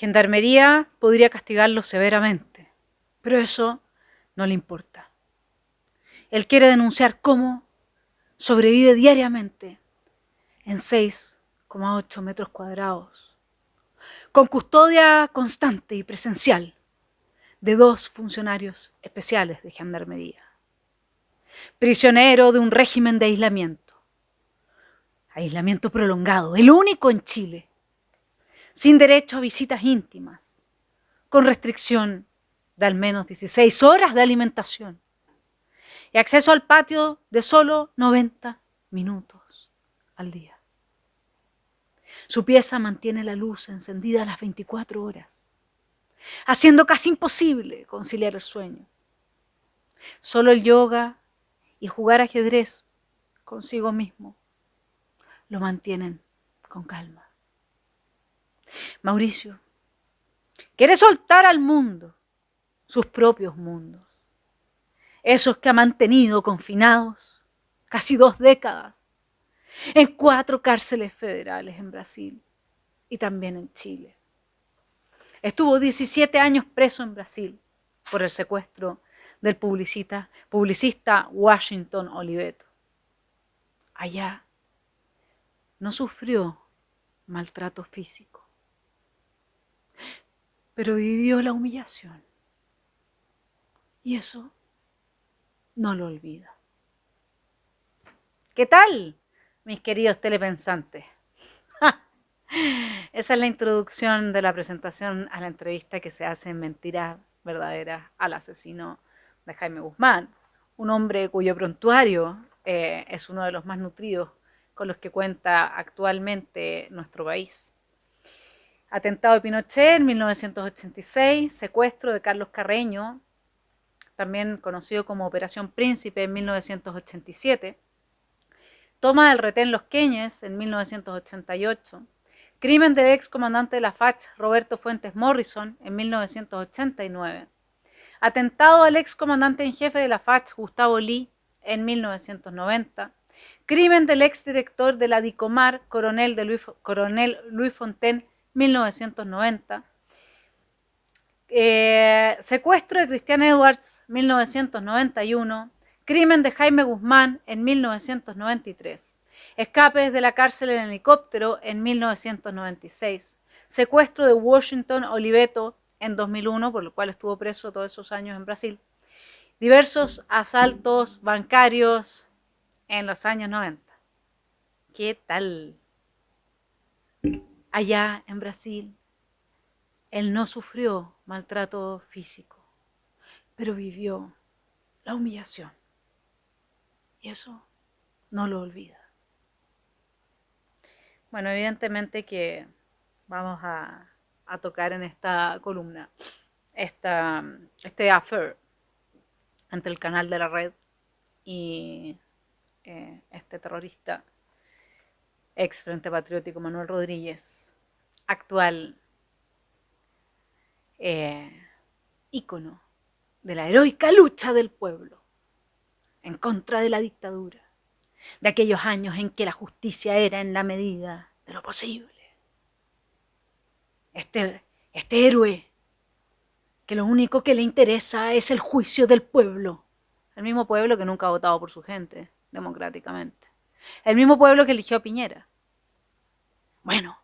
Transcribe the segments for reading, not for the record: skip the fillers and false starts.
Gendarmería podría castigarlo severamente, pero eso no le importa. Él quiere denunciar cómo sobrevive diariamente en 6,8 metros cuadrados, con custodia constante y presencial de 2 funcionarios especiales de Gendarmería. Prisionero de un régimen de aislamiento prolongado, el único en Chile, sin derecho a visitas íntimas, con restricción de al menos 16 horas de alimentación y acceso al patio de solo 90 minutos al día. Su pieza mantiene la luz encendida a las 24 horas, haciendo casi imposible conciliar el sueño. Solo el yoga y jugar ajedrez consigo mismo lo mantienen con calma. Mauricio quiere soltar al mundo sus propios mundos, esos que ha mantenido confinados casi 2 décadas en 4 cárceles federales en Brasil y también en Chile. Estuvo 17 años preso en Brasil por el secuestro del publicista Washington Oliveto. Allá no sufrió maltrato físico, pero vivió la humillación. Y eso no lo olvida. ¿Qué tal, mis queridos telepensantes? Esa es la introducción de la presentación a la entrevista que se hace en Mentiras Verdaderas al asesino de Jaime Guzmán, un hombre cuyo prontuario es uno de los más nutridos con los que cuenta actualmente nuestro país. Atentado de Pinochet en 1986, secuestro de Carlos Carreño, también conocido como Operación Príncipe en 1987, toma del retén Los Queñes en 1988, crimen del ex comandante de la FACH Roberto Fuentes Morrison en 1989, atentado al ex comandante en jefe de la FACH Gustavo Lee en 1990, crimen del ex director de la DICOMAR coronel Luis Fontaine 1990, secuestro de Cristian Edwards 1991, crimen de Jaime Guzmán en 1993, escape desde la cárcel en helicóptero en 1996, secuestro de Washington Oliveto en 2001, por lo cual estuvo preso todos esos años en Brasil, diversos asaltos bancarios en los años 90. ¿Qué tal? Allá en Brasil, él no sufrió maltrato físico, pero vivió la humillación. Y eso no lo olvida. Bueno, evidentemente que vamos a tocar en esta columna este affair entre el canal de la red y este terrorista ex Frente Patriótico Manuel Rodríguez, actual ícono de la heroica lucha del pueblo en contra de la dictadura, de aquellos años en que la justicia era en la medida de lo posible. Este héroe que lo único que le interesa es el juicio del pueblo, el mismo pueblo que nunca ha votado por su gente democráticamente, el mismo pueblo que eligió a Piñera. Bueno,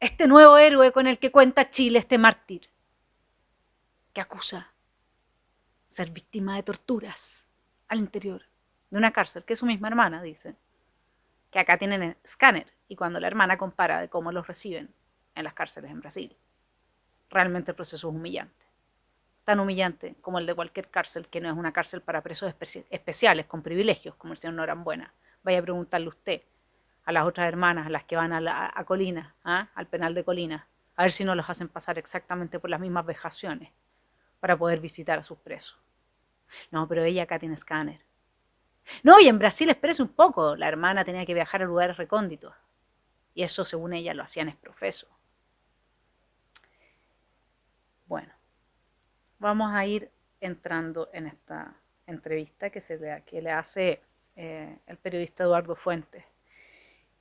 este nuevo héroe con el que cuenta Chile, este mártir, que acusa ser víctima de torturas al interior de una cárcel, que es su misma hermana, dice, que acá tienen escáner, y cuando la hermana compara de cómo los reciben en las cárceles en Brasil, realmente el proceso es humillante. Tan humillante como el de cualquier cárcel que no es una cárcel para presos especiales, con privilegios, como el señor Norambuena. Vaya a preguntarle usted a las otras hermanas, a las que van a Colina, al penal de Colina, a ver si no los hacen pasar exactamente por las mismas vejaciones para poder visitar a sus presos. No, pero ella acá tiene escáner. No, y en Brasil, espérese un poco, la hermana tenía que viajar a lugares recónditos. Y eso, según ella, lo hacían exprofeso. Bueno, vamos a ir entrando en esta entrevista que le hace el periodista Eduardo Fuentes.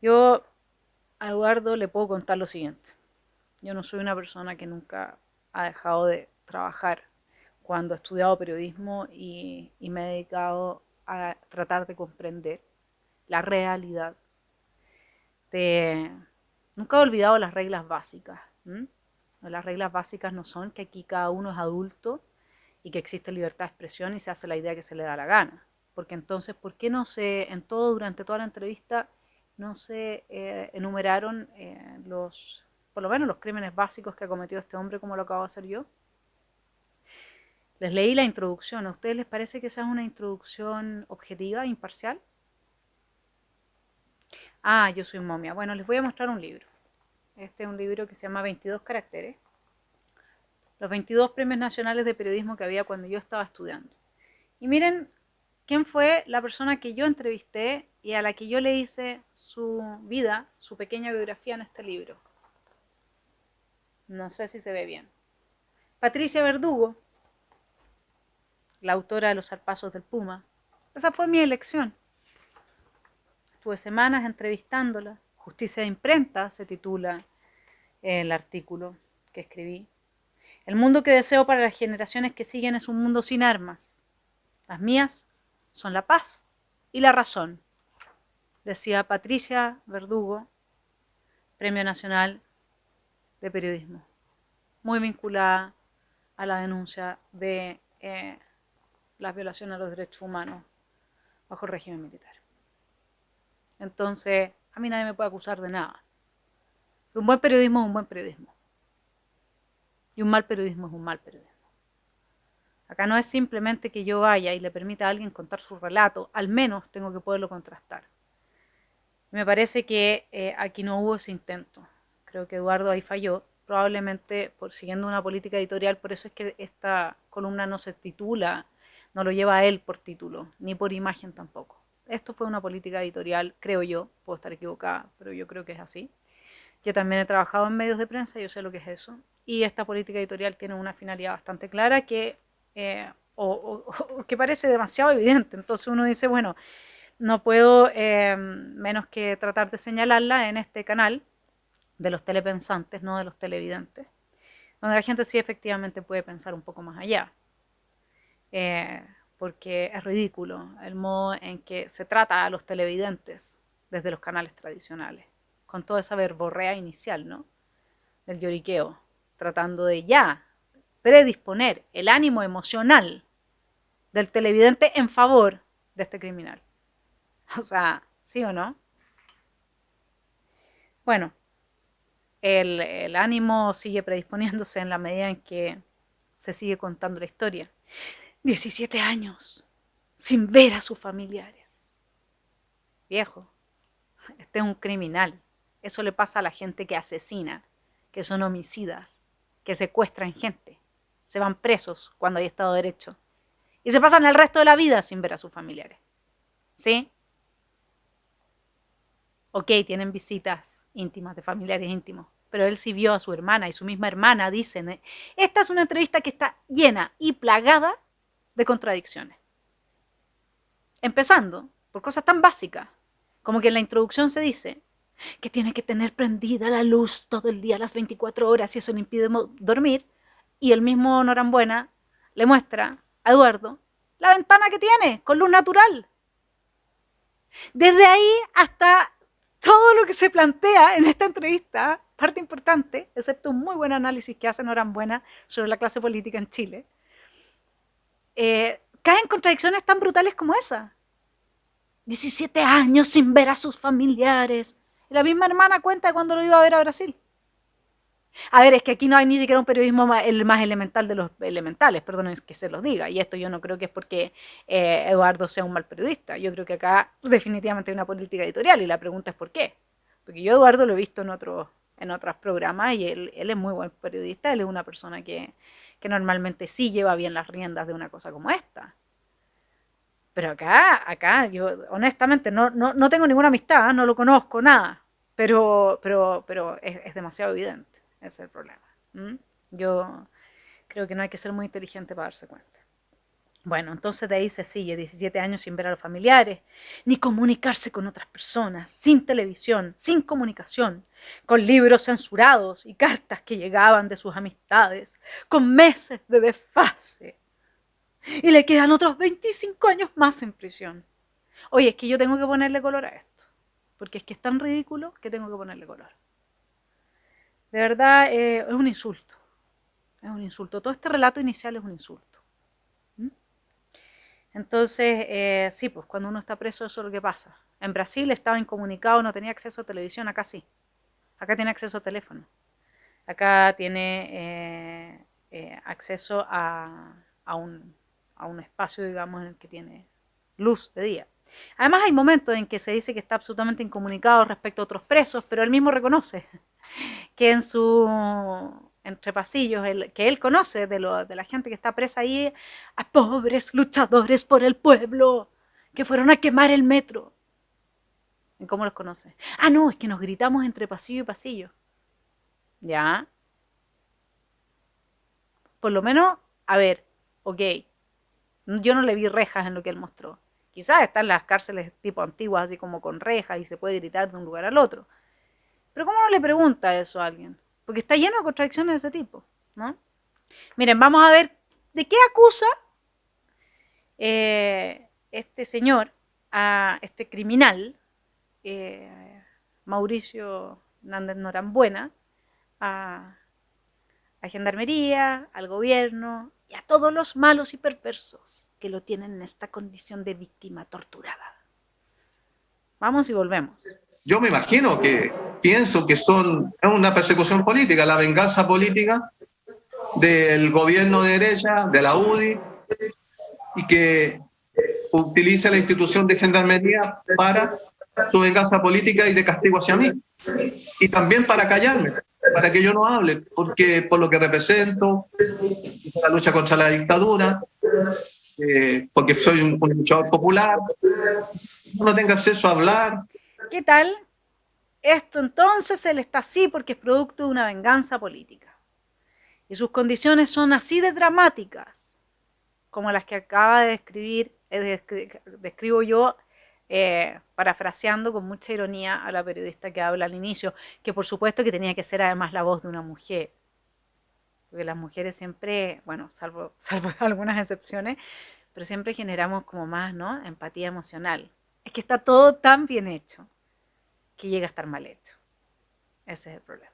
Yo a Eduardo le puedo contar lo siguiente. Yo no soy una persona que nunca ha dejado de trabajar cuando he estudiado periodismo y me he dedicado a tratar de comprender la realidad. Nunca he olvidado las reglas básicas. Las reglas básicas no son que aquí cada uno es adulto y que existe libertad de expresión y se hace la idea que se le da la gana. Porque entonces, ¿por qué no se, durante toda la entrevista, no se enumeraron por lo menos los crímenes básicos que ha cometido este hombre como lo acabo de hacer yo? Les leí la introducción. ¿A ustedes les parece que esa es una introducción objetiva, imparcial? Ah, yo soy momia. Bueno, les voy a mostrar un libro. Este es un libro que se llama 22 caracteres. Los 22 premios nacionales de periodismo que había cuando yo estaba estudiando. Y miren quién fue la persona que yo entrevisté y a la que yo le hice su vida, su pequeña biografía en este libro. No sé si se ve bien. Patricia Verdugo, la autora de Los zarpazos del Puma. Esa fue mi elección. Estuve semanas entrevistándola. Justicia de imprenta se titula el artículo que escribí. El mundo que deseo para las generaciones que siguen es un mundo sin armas. Las mías son la paz y la razón, decía Patricia Verdugo, Premio Nacional de Periodismo, muy vinculada a la denuncia de las violaciones a los derechos humanos bajo el régimen militar. Entonces, a mí nadie me puede acusar de nada. Un buen periodismo es un buen periodismo. Y un mal periodismo es un mal periodismo. Acá no es simplemente que yo vaya y le permita a alguien contar su relato, al menos tengo que poderlo contrastar. Me parece que aquí no hubo ese intento. Creo que Eduardo ahí falló, probablemente siguiendo una política editorial, por eso es que esta columna no se titula, no lo lleva a él por título, ni por imagen tampoco. Esto fue una política editorial, creo yo, puedo estar equivocada, pero yo creo que es así. Yo también he trabajado en medios de prensa, yo sé lo que es eso, y esta política editorial tiene una finalidad bastante clara que, que parece demasiado evidente. Entonces uno dice, bueno, no puedo menos que tratar de señalarla en este canal de los telepensantes, no de los televidentes, donde la gente sí efectivamente puede pensar un poco más allá. Porque es ridículo el modo en que se trata a los televidentes desde los canales tradicionales, con toda esa verborrea inicial, ¿no? Del lloriqueo, tratando de ya predisponer el ánimo emocional del televidente en favor de este criminal. O sea, ¿sí o no? Bueno, el ánimo sigue predisponiéndose en la medida en que se sigue contando la historia. 17 años sin ver a sus familiares. Viejo, este es un criminal. Eso le pasa a la gente que asesina, que son homicidas, que secuestran gente. Se van presos cuando hay Estado de Derecho. Y se pasan el resto de la vida sin ver a sus familiares. ¿Sí? Ok, tienen visitas íntimas de familiares íntimos, pero él sí vio a su hermana y su misma hermana dicen, esta es una entrevista que está llena y plagada de contradicciones. Empezando por cosas tan básicas como que en la introducción se dice que tiene que tener prendida la luz todo el día a las 24 horas y eso le impide dormir, y el mismo Norambuena le muestra a Eduardo la ventana que tiene con luz natural. Desde ahí hasta todo lo que se plantea en esta entrevista, parte importante, excepto un muy buen análisis que hace Norambuena sobre la clase política en Chile, caen contradicciones tan brutales como esa. 17 años sin ver a sus familiares. Y la misma hermana cuenta cuando lo iba a ver a Brasil. A ver, es que aquí no hay ni siquiera un periodismo el más elemental de los elementales, perdonen que se los diga, y esto yo no creo que es porque Eduardo sea un mal periodista, yo creo que acá definitivamente hay una política editorial y la pregunta es ¿por qué? Porque yo Eduardo lo he visto en otros programas y él es muy buen periodista, él es una persona que normalmente sí lleva bien las riendas de una cosa como esta. Pero acá yo honestamente no tengo ninguna amistad, no lo conozco, nada, pero es demasiado evidente. Ese es el problema. Yo creo que no hay que ser muy inteligente para darse cuenta. Bueno, entonces de ahí se sigue 17 años sin ver a los familiares, ni comunicarse con otras personas, sin televisión, sin comunicación, con libros censurados y cartas que llegaban de sus amistades, con meses de desfase. Y le quedan otros 25 años más en prisión. Oye, es que yo tengo que ponerle color a esto, porque es que es tan ridículo que tengo que ponerle color. De verdad, es un insulto. Es un insulto. Todo este relato inicial es un insulto. Entonces, sí, pues cuando uno está preso eso es lo que pasa. En Brasil estaba incomunicado, no tenía acceso a televisión, acá sí. Acá tiene acceso a teléfono. Acá tiene acceso a un espacio, digamos, en el que tiene luz de día. Además hay momentos en que se dice que está absolutamente incomunicado respecto a otros presos, pero él mismo reconoce que en su entre pasillos, que él conoce de la gente que está presa ahí, a pobres luchadores por el pueblo que fueron a quemar el metro. ¿Y cómo los conoce? Ah, no, es que nos gritamos entre pasillo y pasillo. Ya. Por lo menos, a ver, ok. Yo no le vi rejas en lo que él mostró. Quizás están las cárceles tipo antiguas, así como con rejas y se puede gritar de un lugar al otro. Pero ¿cómo no le pregunta eso a alguien? Porque está lleno de contradicciones de ese tipo, ¿no? Miren, vamos a ver de qué acusa este señor a este criminal, Mauricio Nández Norambuena, a Gendarmería, al gobierno y a todos los malos y perversos que lo tienen en esta condición de víctima torturada. Vamos y volvemos. Yo me imagino que pienso que es una persecución política, la venganza política del gobierno de derecha, de la UDI, y que utiliza la institución de gendarmería para su venganza política y de castigo hacia mí. Y también para callarme, para que yo no hable, porque por lo que represento, la lucha contra la dictadura, porque soy un luchador popular, no tenga acceso a hablar. ¿Qué tal? Esto entonces él está así porque es producto de una venganza política. Y sus condiciones son así de dramáticas como las que acaba de describir, describo yo, parafraseando con mucha ironía a la periodista que habla al inicio, que por supuesto que tenía que ser además la voz de una mujer. Porque las mujeres siempre, bueno, salvo algunas excepciones, pero siempre generamos como más, ¿no? Empatía emocional. Es que está todo tan bien hecho que llega a estar mal hecho. Ese es el problema.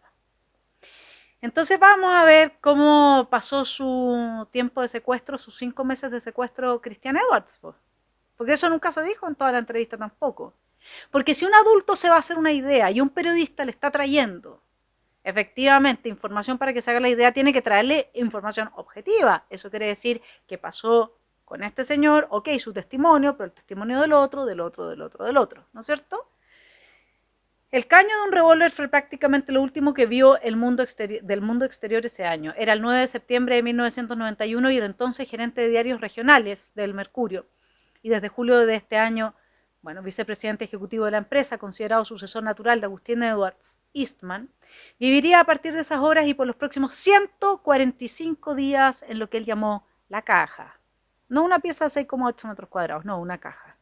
Entonces vamos a ver cómo pasó su tiempo de secuestro, sus 5 meses de secuestro Christian Edwards. Porque eso nunca se dijo en toda la entrevista tampoco. Porque si un adulto se va a hacer una idea y un periodista le está trayendo efectivamente información para que se haga la idea, tiene que traerle información objetiva. Eso quiere decir que pasó con este señor, ok, su testimonio, pero el testimonio del otro, del otro, del otro, del otro, ¿no es cierto? El caño de un revólver fue prácticamente lo último que vio el del mundo exterior ese año. Era el 9 de septiembre de 1991 y el entonces gerente de diarios regionales del Mercurio. Y desde julio de este año, bueno, vicepresidente ejecutivo de la empresa, considerado sucesor natural de Agustín Edwards Eastman, viviría a partir de esas horas y por los próximos 145 días en lo que él llamó la caja. No una pieza de 6,8 metros cuadrados, no, una caja.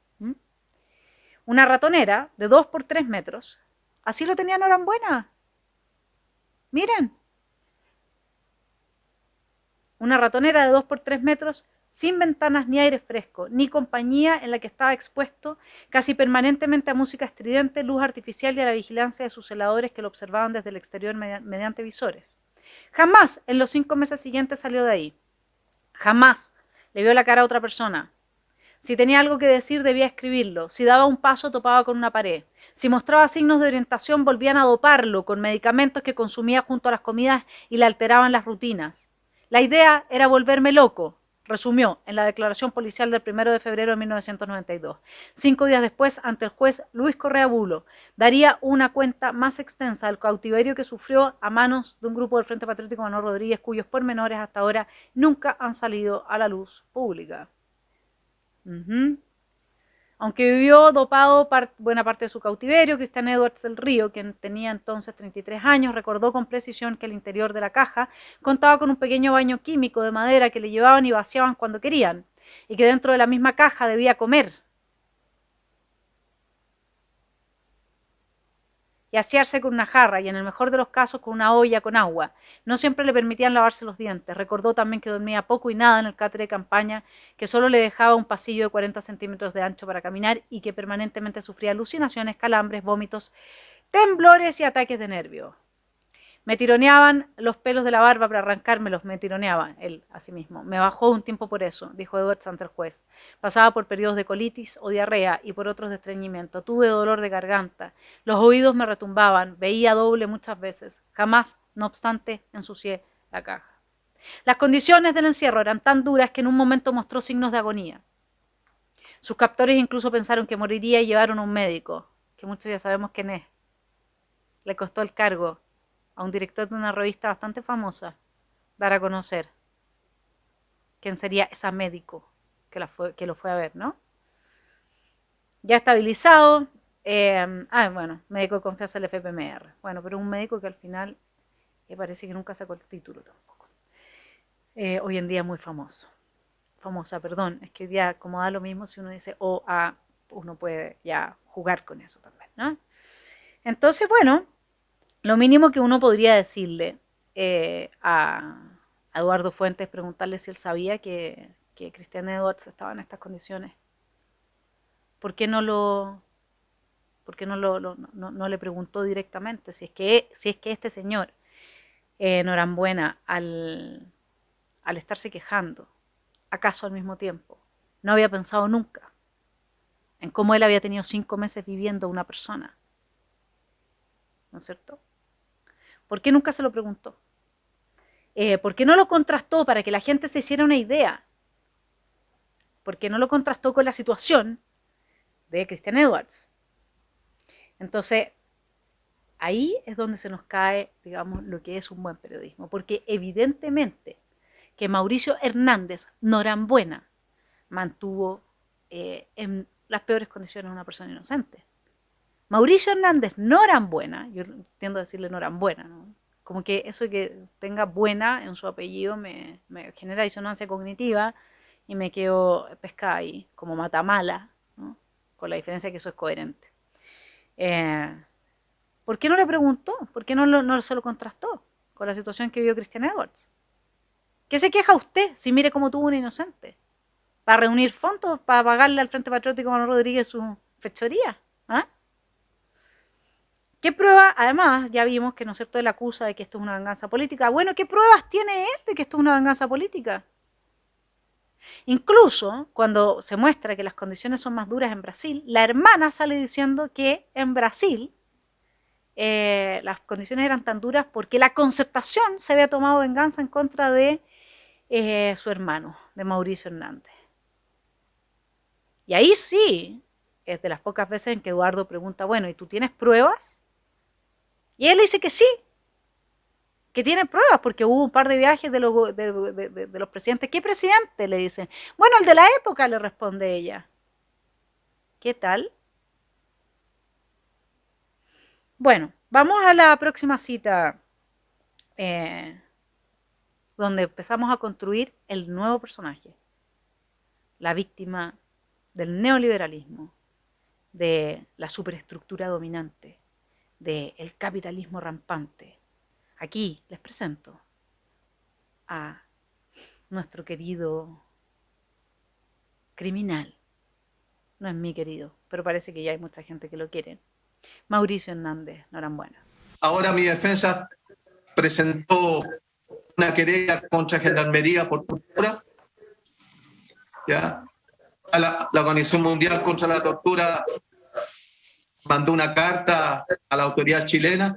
Una ratonera de 2 por 3 metros. Así lo tenía Norambuena. Miren. Una ratonera de 2 por 3 metros, sin ventanas ni aire fresco, ni compañía, en la que estaba expuesto casi permanentemente a música estridente, luz artificial y a la vigilancia de sus celadores que lo observaban desde el exterior mediante visores. Jamás en los 5 meses siguientes salió de ahí. Jamás le vio la cara a otra persona. Si tenía algo que decir, debía escribirlo. Si daba un paso, topaba con una pared. Si mostraba signos de orientación, volvían a doparlo con medicamentos que consumía junto a las comidas y le alteraban las rutinas. La idea era volverme loco, resumió en la declaración policial del 1 de febrero de 1992. 5 días después, ante el juez Luis Correa Bulo, daría una cuenta más extensa del cautiverio que sufrió a manos de un grupo del Frente Patriótico Manuel Rodríguez, cuyos pormenores hasta ahora nunca han salido a la luz pública. Aunque vivió dopado buena parte de su cautiverio, Christian Edwards del Río, quien tenía entonces 33 años, recordó con precisión que el interior de la caja contaba con un pequeño baño químico de madera que le llevaban y vaciaban cuando querían. y que dentro de la misma caja debía comer y asearse con una jarra y en el mejor de los casos con una olla con agua. No siempre le permitían lavarse los dientes. Recordó también que dormía poco y nada en el catre de campaña, que solo le dejaba un pasillo de 40 centímetros de ancho para caminar y que permanentemente sufría alucinaciones, calambres, vómitos, temblores y ataques de nervios. Me tironeaban los pelos de la barba para arrancármelos, me tironeaba él a sí mismo. Me bajó un tiempo por eso, dijo Edwards ante el juez. Pasaba por periodos de colitis o diarrea y por otros de estreñimiento. Tuve dolor de garganta, los oídos me retumbaban, veía doble muchas veces. Jamás, no obstante, ensucié la caja. Las condiciones del encierro eran tan duras que en un momento mostró signos de agonía. Sus captores incluso pensaron que moriría y llevaron a un médico, que muchos ya sabemos quién es. Le costó el cargo a un director de una revista bastante famosa dar a conocer quién sería ese médico que lo fue a ver, ¿no? Ya estabilizado, bueno, médico de confianza del FPMR. Bueno, pero un médico que al final parece que nunca sacó el título tampoco. Hoy en día muy famoso. Famosa, perdón, es que hoy día como da lo mismo si uno dice O, A, uno puede ya jugar con eso también, ¿no? Entonces, bueno, lo mínimo que uno podría decirle a Eduardo Fuentes, preguntarle si él sabía que Cristian Edwards estaba en estas condiciones. ¿Por qué no le preguntó directamente si es que este señor, Norambuena, al estarse quejando, acaso al mismo tiempo, no había pensado nunca en cómo él había tenido 5 meses viviendo una persona? ¿No es cierto? ¿Por qué nunca se lo preguntó? ¿Por qué no lo contrastó para que la gente se hiciera una idea? ¿Por qué no lo contrastó con la situación de Cristian Edwards? Entonces, ahí es donde se nos cae, digamos, lo que es un buen periodismo, porque evidentemente que Mauricio Hernández Norambuena mantuvo en las peores condiciones a una persona inocente. Mauricio Hernández Norambuena, yo tiendo a decirle Norambuena, ¿no? Como que eso de que tenga buena en su apellido me genera disonancia cognitiva y me quedo pescada ahí, como Matamala, ¿no? Con la diferencia que eso es coherente. ¿Por qué no le preguntó? ¿Por qué no se lo contrastó con la situación que vivió Cristian Edwards? ¿Qué se queja usted si mire cómo tuvo un inocente? ¿Para reunir fondos? ¿Para pagarle al Frente Patriótico Manuel Rodríguez su fechoría? ¿Ah? ¿Qué prueba? Además, ya vimos que, ¿no es cierto?, él acusa de que esto es una venganza política. Bueno, ¿qué pruebas tiene él de que esto es una venganza política? Incluso cuando se muestra que las condiciones son más duras en Brasil, la hermana sale diciendo que en Brasil las condiciones eran tan duras porque la Concertación se había tomado venganza en contra de su hermano, de Mauricio Hernández. Y ahí sí, es de las pocas veces en que Eduardo pregunta, bueno, ¿y tú tienes pruebas? Y él dice que sí, que tiene pruebas, porque hubo un par de viajes de los presidentes. ¿Qué presidente? Le dicen. Bueno, el de la época, le responde ella. ¿Qué tal? Bueno, vamos a la próxima cita, donde empezamos a construir el nuevo personaje, la víctima del neoliberalismo, de la superestructura dominante, del capitalismo rampante. Aquí les presento a nuestro querido criminal. No es mi querido, pero parece que ya hay mucha gente que lo quiere. Mauricio Hernández Norambuena. Ahora mi defensa presentó una querella contra Gendarmería por tortura. ¿Ya? La Organización Mundial contra la Tortura mandó una carta a la autoridad chilena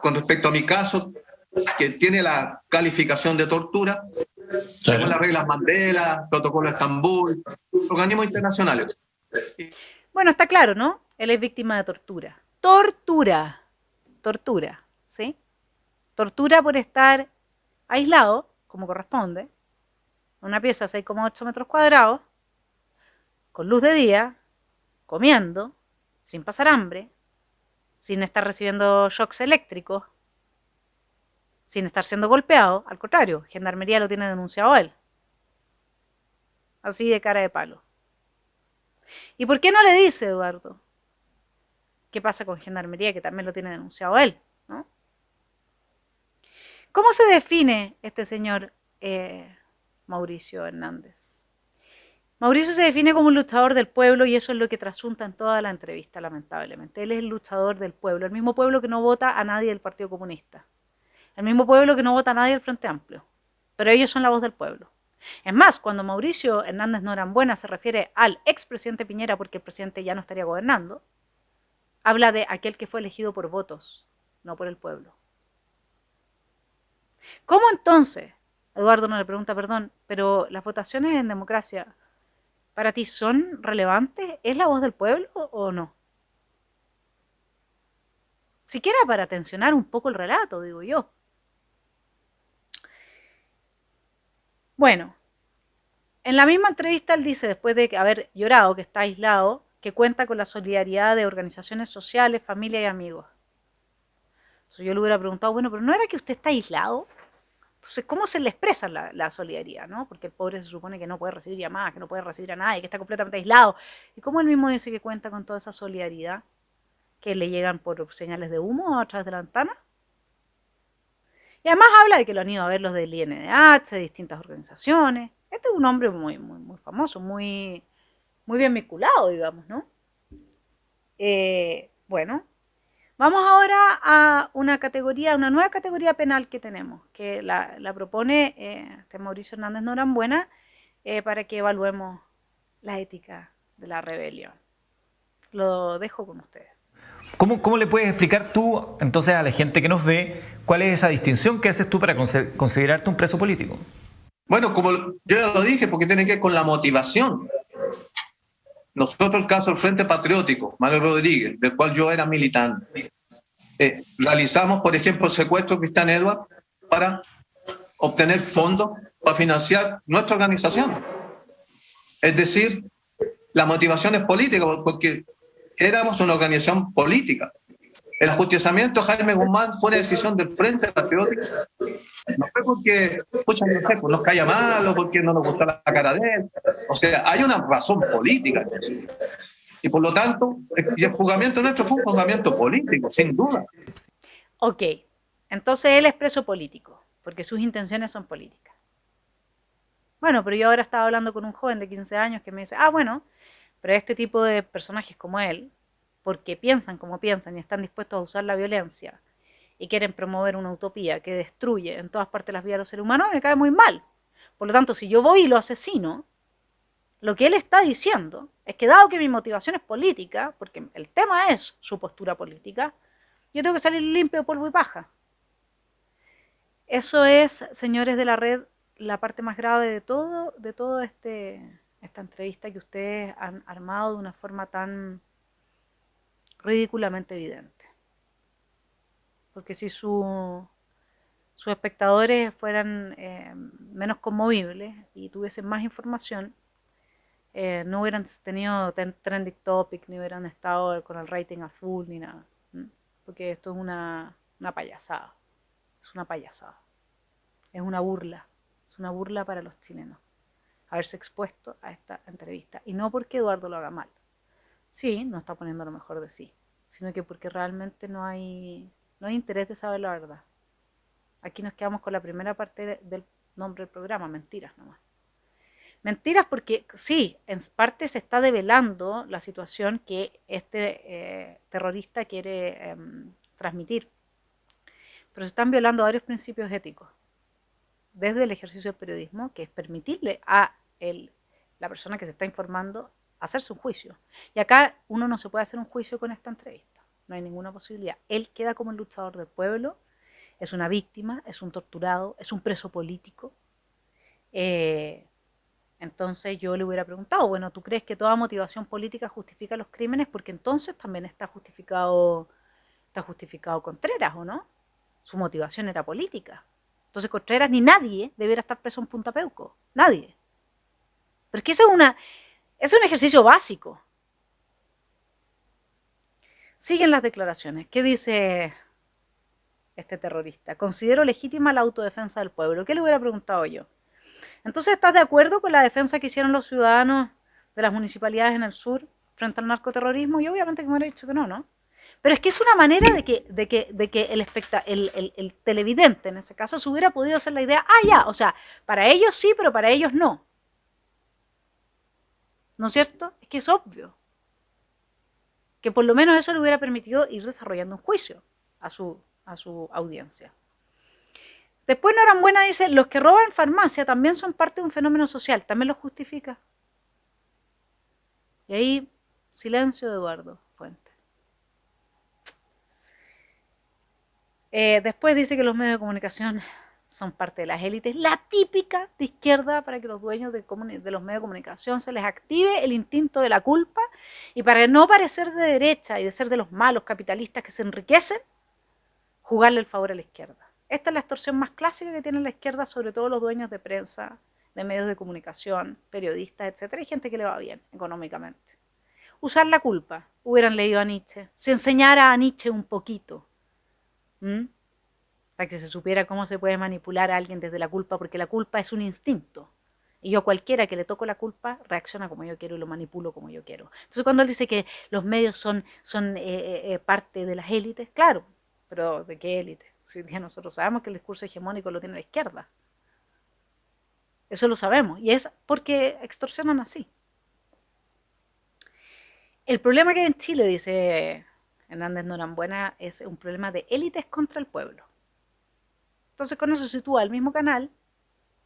con respecto a mi caso, que tiene la calificación de tortura, según las reglas Mandela, protocolo de Estambul, organismos internacionales. Bueno, está claro, ¿no? Él es víctima de tortura. Tortura, ¿sí? Tortura por estar aislado, como corresponde, en una pieza de 6,8 metros cuadrados, con luz de día, comiendo, sin pasar hambre, sin estar recibiendo shocks eléctricos, sin estar siendo golpeado. Al contrario, Gendarmería lo tiene denunciado a él. así de cara de palo. ¿Y por qué no le dice, Eduardo, qué pasa con Gendarmería, que también lo tiene denunciado él, ¿no? ¿Cómo se define este señor Mauricio Hernández? Mauricio se define como un luchador del pueblo y eso es lo que trasunta en toda la entrevista, lamentablemente. Él es el luchador del pueblo, el mismo pueblo que no vota a nadie del Partido Comunista, el mismo pueblo que no vota a nadie del Frente Amplio, pero ellos son la voz del pueblo. Es más, cuando Mauricio Hernández Norambuena se refiere al expresidente Piñera porque el presidente ya no estaría gobernando, habla de aquel que fue elegido por votos, no por el pueblo. ¿Cómo entonces? Eduardo no le pregunta, perdón, pero las votaciones en democracia, ¿para ti son relevantes? ¿Es la voz del pueblo o no? Siquiera para tensionar un poco el relato, digo yo. Bueno, en la misma entrevista él dice, después de haber llorado, que está aislado, que cuenta con la solidaridad de organizaciones sociales, familia y amigos. Entonces yo le hubiera preguntado, bueno, pero ¿no era que usted está aislado? Entonces, ¿cómo se le expresa la solidaridad, no? Porque el pobre se supone que no puede recibir llamadas, que no puede recibir a nadie, que está completamente aislado. ¿Y cómo él mismo dice que cuenta con toda esa solidaridad? ¿Que le llegan por señales de humo a través de la ventana? Y además habla de que lo han ido a ver los del INDH, de distintas organizaciones. Este es un hombre muy famoso, muy bien vinculado, digamos, ¿no? Bueno, vamos ahora a una nueva categoría penal que tenemos, que la propone Mauricio Hernández Norambuena para que evaluemos la ética de la rebelión. Lo dejo con ustedes. ¿Cómo le puedes explicar tú, entonces, a la gente que nos ve, cuál es esa distinción que haces tú para considerarte un preso político? Bueno, como yo ya lo dije, porque tiene que ver con la motivación. Nosotros, el caso del Frente Patriótico, Manuel Rodríguez, del cual yo era militante, realizamos, por ejemplo, el secuestro de Cristian Edwards para obtener fondos para financiar nuestra organización. Es decir, la motivación es política, porque éramos una organización política. El ajusticiamiento de Jaime Guzmán fue una decisión del Frente Patriótico. No fue porque, pucha, no sé, pues nos caía mal o porque no nos gusta la cara de él. O sea, hay una razón política. Y por lo tanto, y el juzgamiento nuestro fue un juzgamiento político, sin duda. Ok, entonces él es preso político, porque sus intenciones son políticas. Bueno, pero yo ahora estaba hablando con un joven de 15 años que me dice, bueno, pero este tipo de personajes como él, porque piensan como piensan y están dispuestos a usar la violencia y quieren promover una utopía que destruye en todas partes las vidas de los seres humanos, me cae muy mal. Por lo tanto, si yo voy y lo asesino, lo que él está diciendo es que dado que mi motivación es política, porque el tema es su postura política, yo tengo que salir limpio de polvo y paja. Eso es, señores de la red, la parte más grave de todo esta entrevista que ustedes han armado de una forma tan ridículamente evidente. Porque si sus espectadores fueran menos conmovibles y tuviesen más información, no hubieran tenido trending topic, ni hubieran estado con el rating a full, ni nada. Porque esto es una payasada. Es una payasada. Es una burla. Es una burla para los chilenos haberse expuesto a esta entrevista. Y no porque Eduardo lo haga mal. Sí, no está poniendo lo mejor de sí. Sino que porque realmente no hay interés de saber la verdad. Aquí nos quedamos con la primera parte del nombre del programa, mentiras nomás. Mentiras porque sí, en parte se está develando la situación que este terrorista quiere transmitir. Pero se están violando varios principios éticos. Desde el ejercicio del periodismo, que es permitirle a la persona que se está informando hacerse un juicio. Y acá uno no se puede hacer un juicio con esta entrevista. No hay ninguna posibilidad. Él queda como el luchador del pueblo, es una víctima, es un torturado, es un preso político. Entonces yo le hubiera preguntado, bueno, ¿tú crees que toda motivación política justifica los crímenes? Porque entonces también está justificado Contreras, ¿o no? Su motivación era política. Entonces Contreras ni nadie debiera estar preso en Punta Peuco. Nadie. Pero es que es un ejercicio básico. Siguen las declaraciones. ¿Qué dice este terrorista? Considero legítima la autodefensa del pueblo. ¿Qué le hubiera preguntado yo? Entonces, ¿estás de acuerdo con la defensa que hicieron los ciudadanos de las municipalidades en el sur frente al narcoterrorismo? Y obviamente que me hubiera dicho que no, ¿no? Pero es que es una manera de que el televidente, en ese caso, se hubiera podido hacer la idea, ya, o sea, para ellos sí, pero para ellos no. ¿No es cierto? Es que es obvio. Que por lo menos eso le hubiera permitido ir desarrollando un juicio a su audiencia. Después Norambuena dice, los que roban farmacia también son parte de un fenómeno social, también lo justifica. Y ahí, silencio de Eduardo Fuentes. Después dice que los medios de comunicación son parte de las élites, la típica de izquierda para que los dueños de los medios de comunicación se les active el instinto de la culpa y para no parecer de derecha y de ser de los malos capitalistas que se enriquecen, jugarle el favor a la izquierda. Esta es la extorsión más clásica que tiene la izquierda, sobre todo los dueños de prensa, de medios de comunicación, periodistas, etc. Hay gente que le va bien económicamente. Usar la culpa. Hubieran leído a Nietzsche. Se enseñara a Nietzsche un poquito. Para que se supiera cómo se puede manipular a alguien desde la culpa, porque la culpa es un instinto. Y yo cualquiera que le toco la culpa reacciona como yo quiero y lo manipulo como yo quiero. Entonces cuando él dice que los medios son parte de las élites, claro, pero ¿de qué élite? Si ya nosotros sabemos que el discurso hegemónico lo tiene la izquierda. Eso lo sabemos. Y es porque extorsionan así. El problema que hay en Chile, dice Hernández Norambuena, es un problema de élites contra el pueblo. Entonces con eso sitúa el mismo canal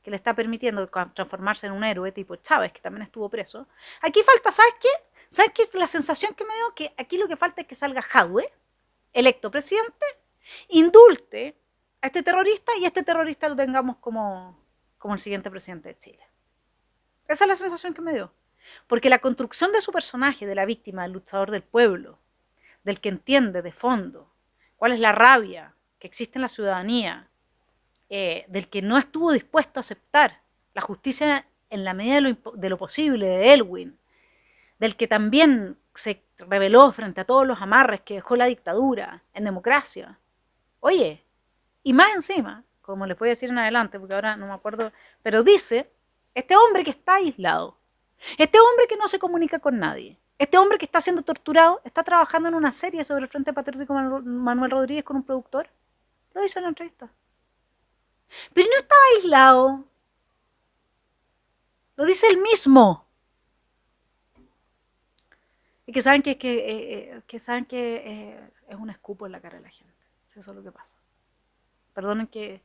que le está permitiendo transformarse en un héroe tipo Chávez, que también estuvo preso. Aquí falta, ¿sabes qué? ¿Sabes qué es la sensación que me dio? Que aquí lo que falta es que salga Jadwe, electo presidente, indulte a este terrorista y a este terrorista lo tengamos como el siguiente presidente de Chile. Esa es la sensación que me dio. Porque la construcción de su personaje, de la víctima, del luchador del pueblo, del que entiende de fondo cuál es la rabia que existe en la ciudadanía, del que no estuvo dispuesto a aceptar la justicia en la medida de lo posible de Elwin, del que también se rebeló frente a todos los amarres que dejó la dictadura en democracia. Oye, y más encima, como les voy a decir en adelante, porque ahora no me acuerdo, pero dice, este hombre que está aislado, este hombre que no se comunica con nadie, este hombre que está siendo torturado, está trabajando en una serie sobre el Frente Patriótico Manuel Rodríguez con un productor, lo dice en la entrevista. Pero no estaba aislado, lo dice él mismo. Y que saben que es un escupo en la cara de la gente. Eso es lo que pasa. Perdonen que...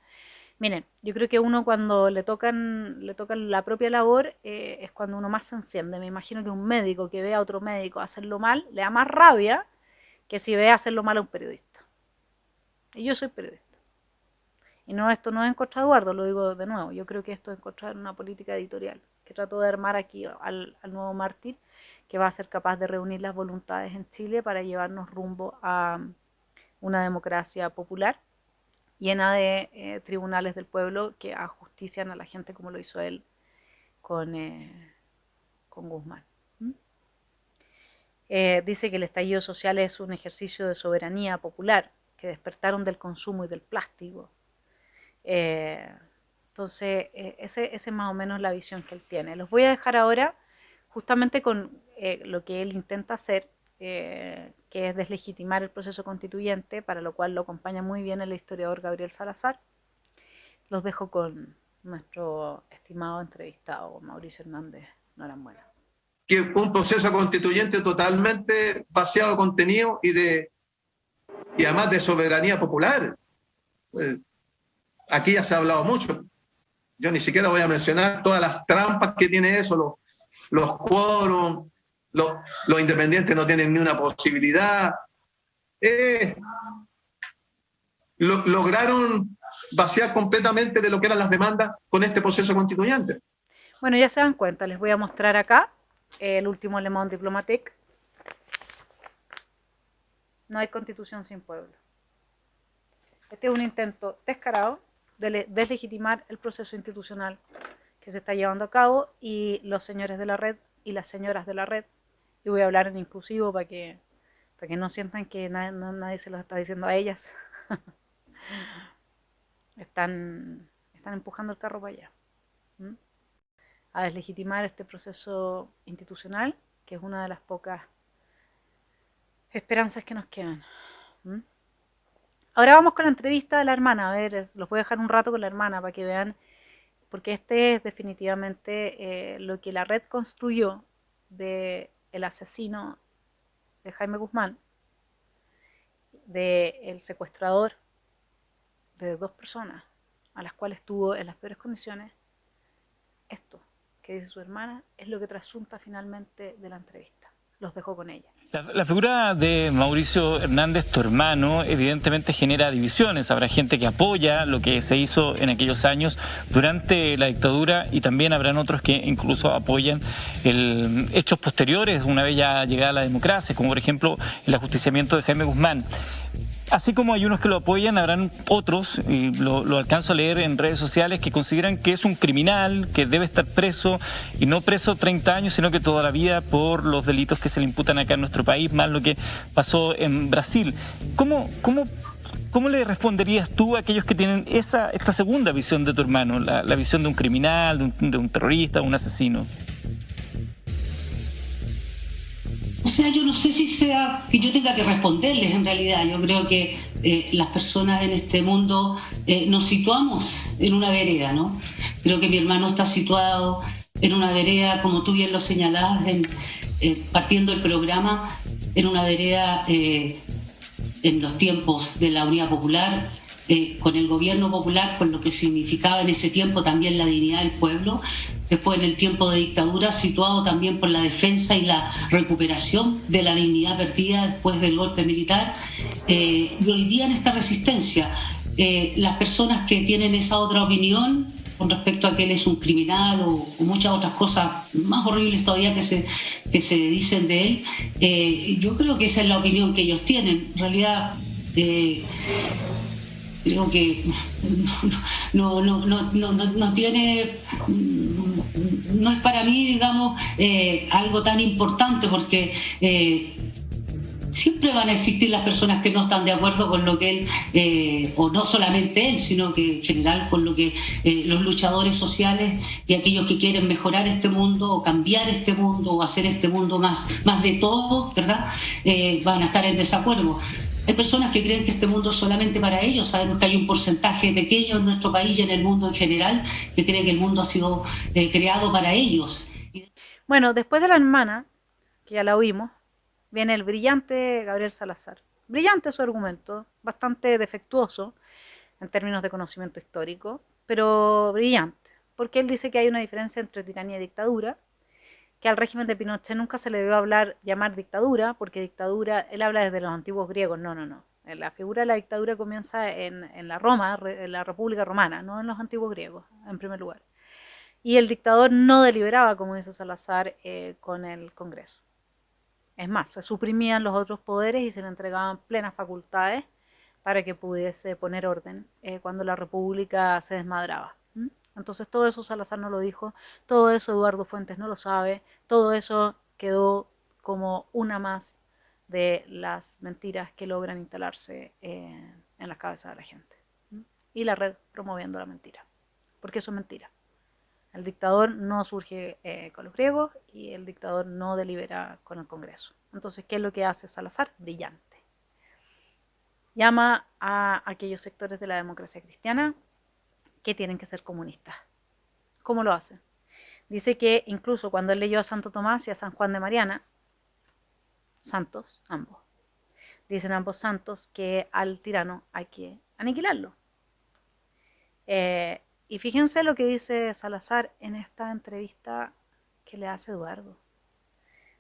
Miren, yo creo que uno cuando le tocan la propia labor es cuando uno más se enciende. Me imagino que un médico que ve a otro médico hacerlo mal le da más rabia que si ve hacerlo mal a un periodista. Y yo soy periodista. Y no, esto no es en contra de Eduardo, lo digo de nuevo. Yo creo que esto es en contra de una política editorial que trató de armar aquí al nuevo mártir, que va a ser capaz de reunir las voluntades en Chile para llevarnos rumbo a una democracia popular llena de tribunales del pueblo que ajustician a la gente como lo hizo él con Guzmán. Dice que el estallido social es un ejercicio de soberanía popular, que despertaron del consumo y del plástico. Entonces, esa es más o menos la visión que él tiene. Los voy a dejar ahora justamente con lo que él intenta hacer, que es deslegitimar el proceso constituyente, para lo cual lo acompaña muy bien el historiador Gabriel Salazar. Los dejo con nuestro estimado entrevistado Mauricio Hernández Norambuena. Que un proceso constituyente totalmente vaciado de contenido y además de soberanía popular. Aquí ya se ha hablado mucho. Yo ni siquiera voy a mencionar todas las trampas que tiene eso, los quórums, los independientes no tienen ni una posibilidad. Lograron vaciar completamente de lo que eran las demandas con este proceso constituyente. Bueno, ya se dan cuenta, les voy a mostrar acá el último Le Monde Diplomatique. No hay constitución sin pueblo. Este es un intento descarado de deslegitimar el proceso institucional que se está llevando a cabo, y los señores de la red y las señoras de la red, y voy a hablar en inclusivo para que no sientan que nadie se lo está diciendo a ellas, están empujando el carro para allá. ¿m? A deslegitimar este proceso institucional, que es una de las pocas esperanzas que nos quedan. ¿M? Ahora vamos con la entrevista de la hermana. A ver, los voy a dejar un rato con la hermana para que vean, porque este es definitivamente lo que la red construyó del asesino de Jaime Guzmán, del secuestrador de 2 personas a las cuales tuvo en las peores condiciones. Esto que dice su hermana es lo que trasunta finalmente de la entrevista. Los dejo con ella. La figura de Mauricio Hernández, tu hermano, evidentemente genera divisiones. Habrá gente que apoya lo que se hizo en aquellos años durante la dictadura y también habrán otros que incluso apoyan hechos posteriores, una vez ya llegada la democracia, como por ejemplo el ajusticiamiento de Jaime Guzmán. Así como hay unos que lo apoyan, habrán otros, y lo alcanzo a leer en redes sociales, que consideran que es un criminal, que debe estar preso, y no preso 30 años, sino que toda la vida por los delitos que se le imputan acá en nuestro país, más lo que pasó en Brasil. ¿Cómo le responderías tú a aquellos que tienen esta segunda visión de tu hermano, la visión de un criminal, de un terrorista, de un asesino? O sea, yo no sé si sea que yo tenga que responderles en realidad. Yo creo que las personas en este mundo nos situamos en una vereda, ¿no? Creo que mi hermano está situado en una vereda, como tú bien lo señalabas, partiendo del programa, en una vereda en los tiempos de la Unidad Popular, con el gobierno popular, con lo que significaba en ese tiempo también la dignidad del pueblo. Después, en el tiempo de dictadura, situado también por la defensa y la recuperación de la dignidad perdida después del golpe militar. Y hoy día en esta resistencia, las personas que tienen esa otra opinión con respecto a que él es un criminal o muchas otras cosas más horribles todavía que se dicen de él, yo creo que esa es la opinión que ellos tienen. En realidad, creo que no tiene, no es para mí, digamos, algo tan importante, porque siempre van a existir las personas que no están de acuerdo con lo que él, o no solamente él, sino que en general con lo que los luchadores sociales y aquellos que quieren mejorar este mundo o cambiar este mundo o hacer este mundo más de todos, ¿verdad? Van a estar en desacuerdo. Hay personas que creen que este mundo es solamente para ellos. Sabemos que hay un porcentaje pequeño en nuestro país y en el mundo en general que cree que el mundo ha sido creado para ellos. Bueno, después de la hermana, que ya la oímos, viene el brillante Gabriel Salazar. Brillante su argumento, bastante defectuoso en términos de conocimiento histórico, pero brillante, porque él dice que hay una diferencia entre tiranía y dictadura, que al régimen de Pinochet nunca se le debió llamar dictadura, porque dictadura, él habla desde los antiguos griegos, no. La figura de la dictadura comienza en la Roma, en la República Romana, no en los antiguos griegos, en primer lugar. Y el dictador no deliberaba, como dice Salazar, con el Congreso. Es más, se suprimían los otros poderes y se le entregaban plenas facultades para que pudiese poner orden cuando la República se desmadraba. Entonces todo eso Salazar no lo dijo, todo eso Eduardo Fuentes no lo sabe, todo eso quedó como una más de las mentiras que logran instalarse en las cabezas de la gente. Y la red promoviendo la mentira, porque eso es mentira. El dictador no surge con los griegos y el dictador no delibera con el Congreso. Entonces, ¿qué es lo que hace Salazar? Brillante. Llama a aquellos sectores de la democracia cristiana que tienen que ser comunistas. ¿Cómo lo hace? Dice que incluso cuando él leyó a Santo Tomás y a San Juan de Mariana, santos ambos, dicen ambos santos que al tirano hay que aniquilarlo. Y fíjense lo que dice Salazar en esta entrevista que le hace Eduardo.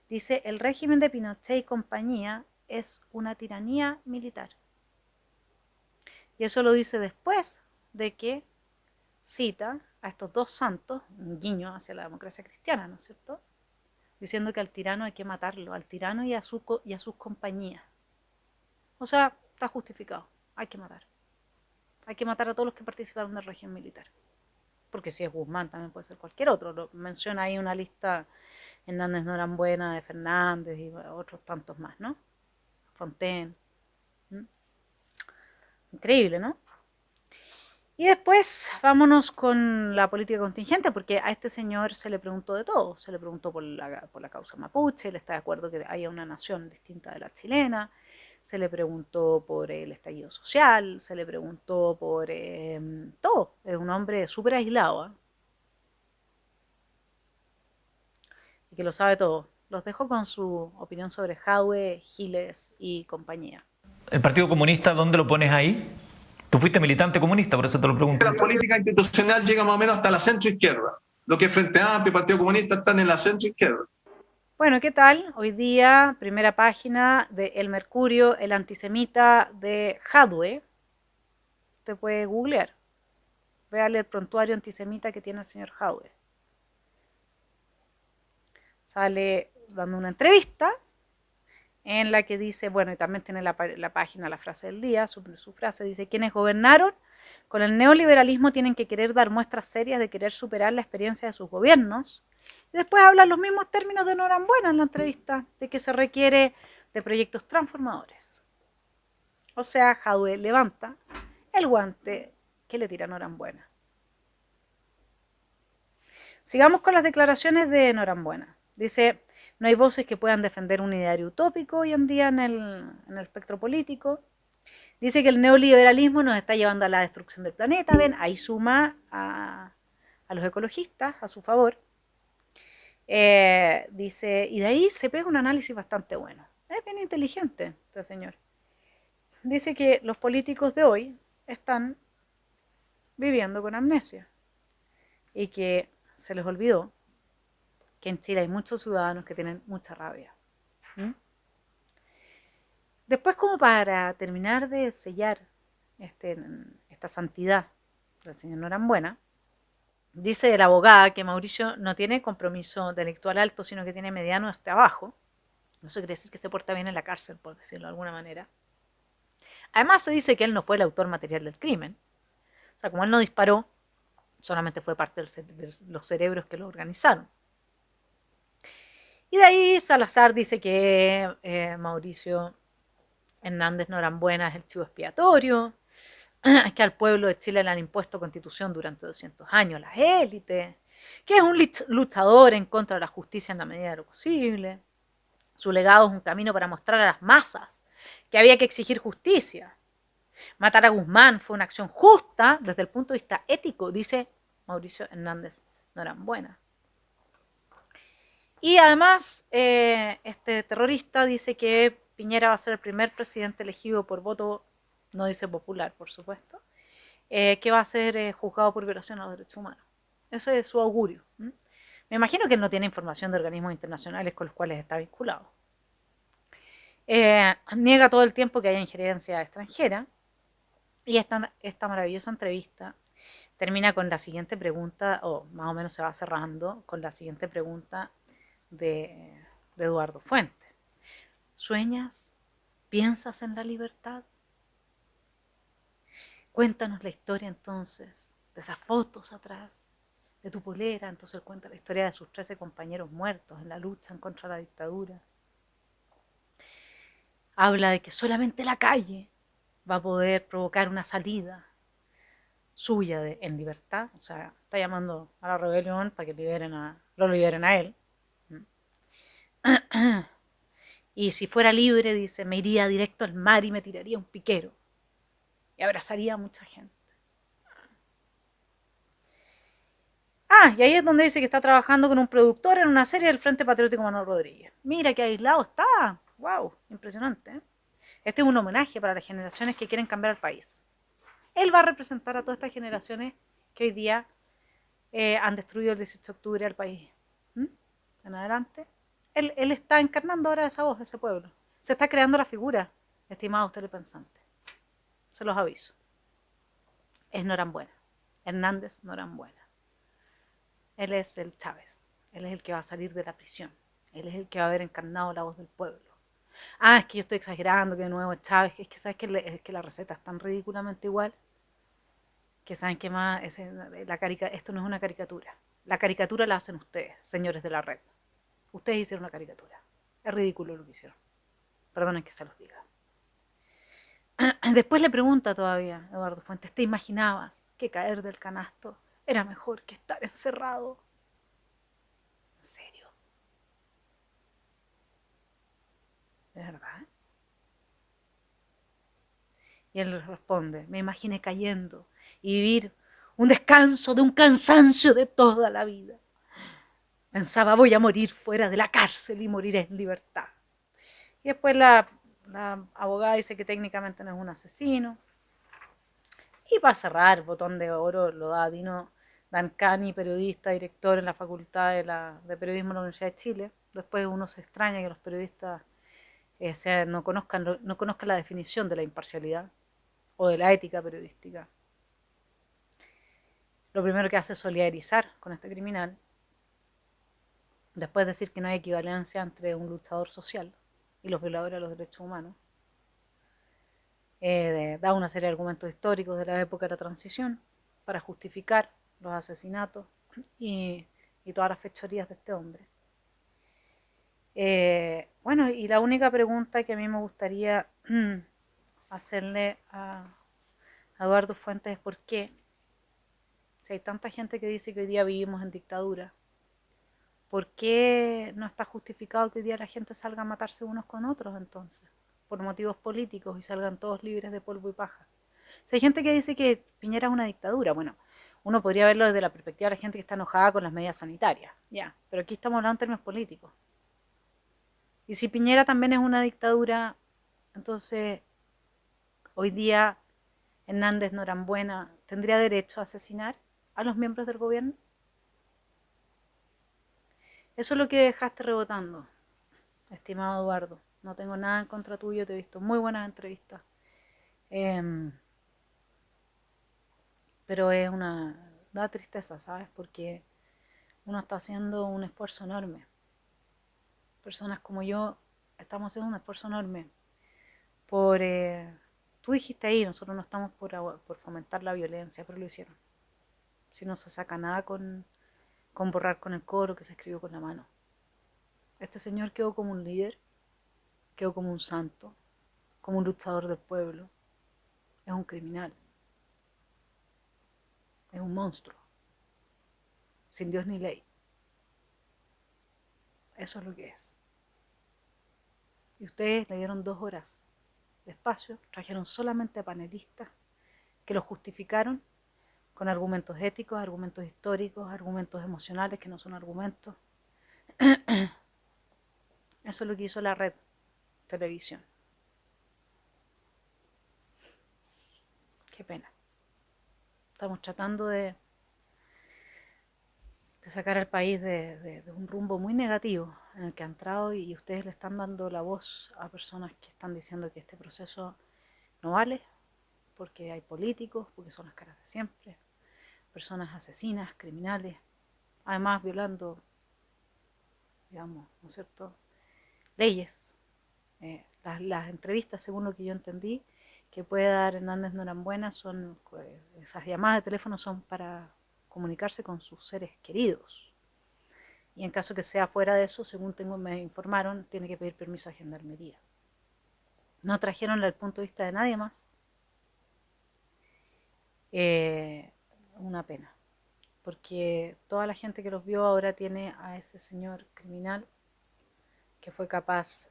Dice, el régimen de Pinochet y compañía es una tiranía militar. Y eso lo dice después de que cita a estos 2 santos, un guiño hacia la democracia cristiana, ¿no es cierto? Diciendo que al tirano hay que matarlo, al tirano y a sus compañías. O sea, está justificado, hay que matar. Hay que matar a todos los que participaron del régimen militar. Porque si es Guzmán, también puede ser cualquier otro. Menciona ahí una lista, Hernández Norambuena, de Fernández y otros tantos más, ¿no? Fontaine. Increíble, ¿no? Y después vámonos con la política contingente, porque a este señor se le preguntó de todo. Se le preguntó por la causa mapuche, él está de acuerdo que haya una nación distinta de la chilena. Se le preguntó por el estallido social, se le preguntó por todo. Es un hombre súper aislado, ¿eh? Y que lo sabe todo. Los dejo con su opinión sobre Jadwe, Giles y compañía. ¿El Partido Comunista dónde lo pones ahí? Tú fuiste militante comunista, por eso te lo pregunto. La política institucional llega más o menos hasta la centroizquierda. Lo que es Frente Amplio y Partido Comunista están en la centroizquierda. Bueno, ¿qué tal? Hoy día, primera página de El Mercurio, el antisemita de Jadwe. Usted puede googlear. Véale el prontuario antisemita que tiene el señor Jadwe. Sale dando una entrevista en la que dice, bueno, y también tiene la página, la frase del día, su frase dice, quienes gobernaron con el neoliberalismo tienen que querer dar muestras serias de querer superar la experiencia de sus gobiernos. Y después habla los mismos términos de Norambuena en la entrevista, de que se requiere de proyectos transformadores. O sea, Jadwe levanta el guante que le tira Norambuena. Sigamos con las declaraciones de Norambuena. Dice, no hay voces que puedan defender un ideario utópico hoy en día en el espectro político. Dice que el neoliberalismo nos está llevando a la destrucción del planeta. Ven, ahí suma a los ecologistas a su favor. Dice, y de ahí se pega un análisis bastante bueno. Es bien inteligente este señor. Dice que los políticos de hoy están viviendo con amnesia y que se les olvidó que en Chile hay muchos ciudadanos que tienen mucha rabia. Después, como para terminar de sellar esta santidad del señor Norambuena, dice la abogada que Mauricio no tiene compromiso delictual alto, sino que tiene mediano hasta abajo. No se quiere decir que se porta bien en la cárcel, por decirlo de alguna manera. Además se dice que él no fue el autor material del crimen. O sea, como él no disparó, solamente fue parte de los cerebros que lo organizaron. Y de ahí Salazar dice que Mauricio Hernández Norambuena es el chivo expiatorio, que al pueblo de Chile le han impuesto constitución durante 200 años, las élites, que es un luchador en contra de la justicia en la medida de lo posible. Su legado es un camino para mostrar a las masas que había que exigir justicia. Matar a Guzmán fue una acción justa desde el punto de vista ético, dice Mauricio Hernández Norambuena. Y además, este terrorista dice que Piñera va a ser el primer presidente elegido por voto, no dice popular, por supuesto, que va a ser juzgado por violación a los derechos humanos. Ese es su augurio. Me imagino que él no tiene información de organismos internacionales con los cuales está vinculado. Niega todo el tiempo que haya injerencia extranjera. Y esta maravillosa entrevista termina con la siguiente pregunta, o más o menos se va cerrando con la siguiente pregunta de Eduardo Fuente. ¿Sueñas? ¿Piensas en la libertad? Cuéntanos la historia entonces, de esas fotos atrás, de tu polera. Entonces él cuenta la historia de sus 13 compañeros muertos en la lucha contra la dictadura. Habla de que solamente la calle va a poder provocar una salida suya en libertad. O sea, está llamando a la rebelión para que lo liberen a él. Y si fuera libre, dice, me iría directo al mar y me tiraría un piquero y abrazaría a mucha gente. Y ahí es donde dice que está trabajando con un productor en una serie del Frente Patriótico Manuel Rodríguez. Mira qué aislado está. ¡Wow! Impresionante, ¿eh? Este es un homenaje para las generaciones que quieren cambiar el país. Él va a representar a todas estas generaciones que hoy día han destruido el 18 de octubre al país. En adelante. Él está encarnando ahora esa voz, ese pueblo. Se está creando la figura, estimados telepensantes. Se los aviso. Es Norambuena. Hernández Norambuena. Él es el Chávez. Él es el que va a salir de la prisión. Él es el que va a haber encarnado la voz del pueblo. Es que yo estoy exagerando, que de nuevo es Chávez. Es que sabes que la receta es tan ridículamente igual que saben que más esto no es una caricatura. La caricatura la hacen ustedes, señores de la red. Ustedes hicieron una caricatura. Es ridículo lo que hicieron. Perdonen que se los diga. Después le pregunta todavía Eduardo Fuentes, ¿te imaginabas que caer del canasto era mejor que estar encerrado? ¿En serio? ¿De verdad? Y él le responde, me imaginé cayendo y vivir un descanso de un cansancio de toda la vida. Pensaba, voy a morir fuera de la cárcel y moriré en libertad. Y después la abogada dice que técnicamente no es un asesino. Y para cerrar, el botón de oro lo da Dino Dancani, periodista, director en la Facultad de Periodismo de la Universidad de Chile. Después uno se extraña que los periodistas no conozcan la definición de la imparcialidad o de la ética periodística. Lo primero que hace es solidarizar con este criminal, después decir que no hay equivalencia entre un luchador social y los violadores de los derechos humanos. Da una serie de argumentos históricos de la época de la transición para justificar los asesinatos y todas las fechorías de este hombre. Bueno, y la única pregunta que a mí me gustaría hacerle a Eduardo Fuentes es por qué, si hay tanta gente que dice que hoy día vivimos en dictadura, ¿por qué no está justificado que hoy día la gente salga a matarse unos con otros entonces? Por motivos políticos y salgan todos libres de polvo y paja. Si hay gente que dice que Piñera es una dictadura, bueno, uno podría verlo desde la perspectiva de la gente que está enojada con las medidas sanitarias, ya, pero aquí estamos hablando en términos políticos. Y si Piñera también es una dictadura, entonces hoy día Hernández Norambuena tendría derecho a asesinar a los miembros del gobierno. Eso es lo que dejaste rebotando, estimado Eduardo. No tengo nada en contra tuyo, te he visto muy buenas entrevistas. Pero da tristeza, ¿sabes? Porque uno está haciendo un esfuerzo enorme. Personas como yo estamos haciendo un esfuerzo enorme por... tú dijiste ahí, nosotros no estamos por fomentar la violencia, pero lo hicieron. Si no se saca nada con borrar con el codo que se escribió con la mano. Este señor quedó como un líder, quedó como un santo, como un luchador del pueblo. Es un criminal. Es un monstruo. Sin Dios ni ley. Eso es lo que es. Y ustedes le dieron 2 horas de espacio, trajeron solamente a panelistas que lo justificaron con argumentos éticos, argumentos históricos, argumentos emocionales que no son argumentos. Eso es lo que hizo la red televisión. Qué pena. Estamos tratando de sacar al país de un rumbo muy negativo en el que ha entrado, y ustedes le están dando la voz a personas que están diciendo que este proceso no vale, porque hay políticos, porque son las caras de siempre, personas asesinas, criminales, además violando, digamos, ¿no es cierto?, leyes. Las entrevistas, según lo que yo entendí, que puede dar Hernández Norambuena esas llamadas de teléfono son para comunicarse con sus seres queridos. Y en caso que sea fuera de eso, según me informaron, tiene que pedir permiso a Gendarmería. No trajeron el punto de vista de nadie más. Una pena, porque toda la gente que los vio ahora tiene a ese señor criminal que fue capaz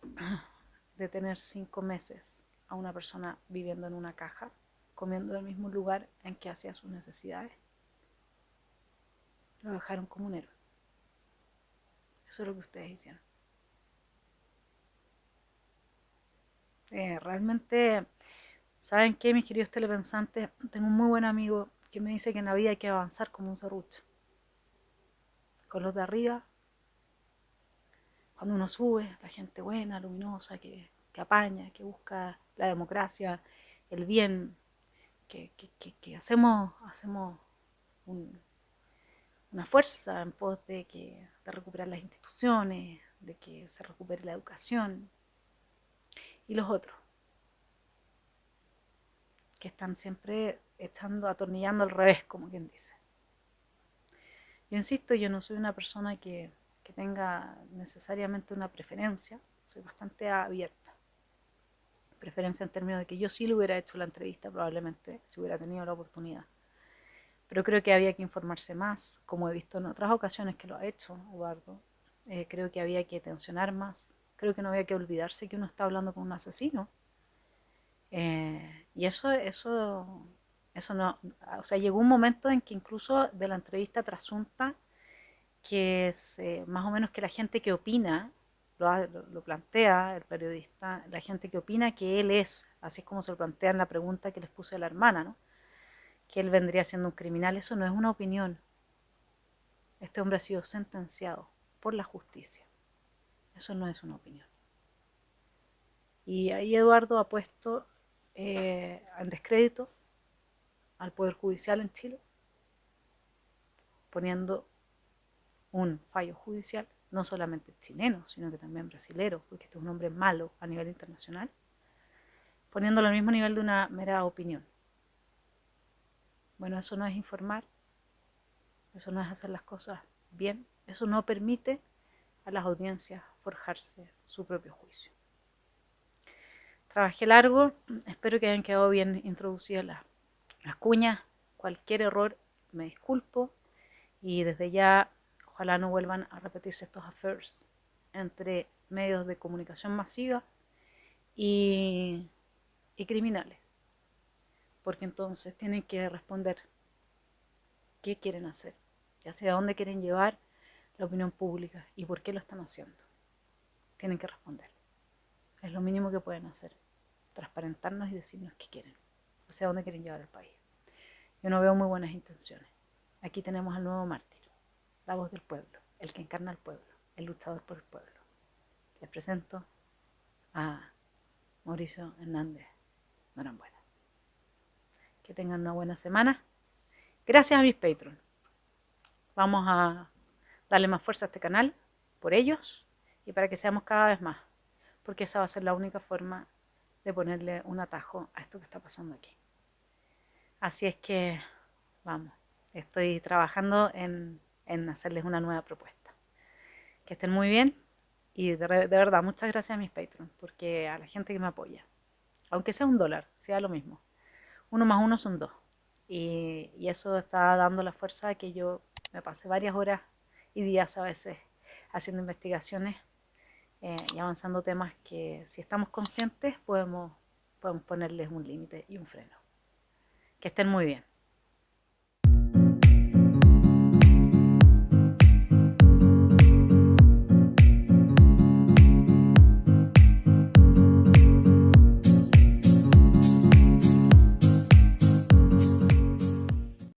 de tener 5 meses a una persona viviendo en una caja, comiendo en el mismo lugar en que hacía sus necesidades. Lo dejaron como un héroe. Eso es lo que ustedes hicieron. Realmente, ¿saben qué, mis queridos telepensantes? Tengo un muy buen amigo que me dice que en la vida hay que avanzar como un serrucho. Con los de arriba, cuando uno sube, la gente buena, luminosa, que apaña, que busca la democracia, el bien, que hacemos una fuerza en pos de recuperar las instituciones, de que se recupere la educación. Y los otros, que están siempre atornillando al revés, como quien dice. Yo insisto, yo no soy una persona que tenga necesariamente una preferencia, soy bastante abierta. preferencia en términos de que yo sí le hubiera hecho la entrevista probablemente, si hubiera tenido la oportunidad. Pero creo que había que informarse más, como he visto en otras ocasiones que lo ha hecho Eduardo. Creo que había que tensionar más. Creo que no había que olvidarse que uno está hablando con un asesino. Y eso no, o sea, llegó un momento en que incluso de la entrevista trasunta que es más o menos que la gente que opina, lo plantea el periodista, la gente que opina que él es, así es como se lo plantea en la pregunta que les puse a la hermana, ¿no? Que él vendría siendo un criminal, eso no es una opinión. Este hombre ha sido sentenciado por la justicia. Eso no es una opinión. Y ahí Eduardo ha puesto en descrédito al Poder Judicial en Chile, poniendo un fallo judicial, no solamente chileno, sino que también brasilero, porque este es un hombre malo a nivel internacional, poniéndolo al mismo nivel de una mera opinión. Bueno, eso no es informar, eso no es hacer las cosas bien, eso no permite a las audiencias forjarse su propio juicio. Trabajé largo, espero que hayan quedado bien introducidas las cuñas, cualquier error me disculpo y desde ya ojalá no vuelvan a repetirse estos affairs entre medios de comunicación masiva y criminales, porque entonces tienen que responder qué quieren hacer y hacia dónde quieren llevar la opinión pública y por qué lo están haciendo. Tienen que responder. Es lo mínimo que pueden hacer, transparentarnos y decirnos qué quieren, hacia dónde quieren llevar el país. Yo no veo muy buenas intenciones. Aquí tenemos al nuevo mártir, la voz del pueblo, el que encarna al pueblo, el luchador por el pueblo. Les presento a Mauricio Hernández Norambuena. Que tengan una buena semana. Gracias a mis Patreon. Vamos a darle más fuerza a este canal por ellos y para que seamos cada vez más, porque esa va a ser la única forma de ponerle un atajo a esto que está pasando aquí. Así es que, vamos, estoy trabajando en hacerles una nueva propuesta. Que estén muy bien y de verdad, muchas gracias a mis Patreon, porque a la gente que me apoya, aunque sea $1, sea lo mismo. 1 más 1 son 2. Y eso está dando la fuerza a que yo me pase varias horas y días a veces haciendo investigaciones y avanzando temas que si estamos conscientes podemos ponerles un límite y un freno. Que estén muy bien.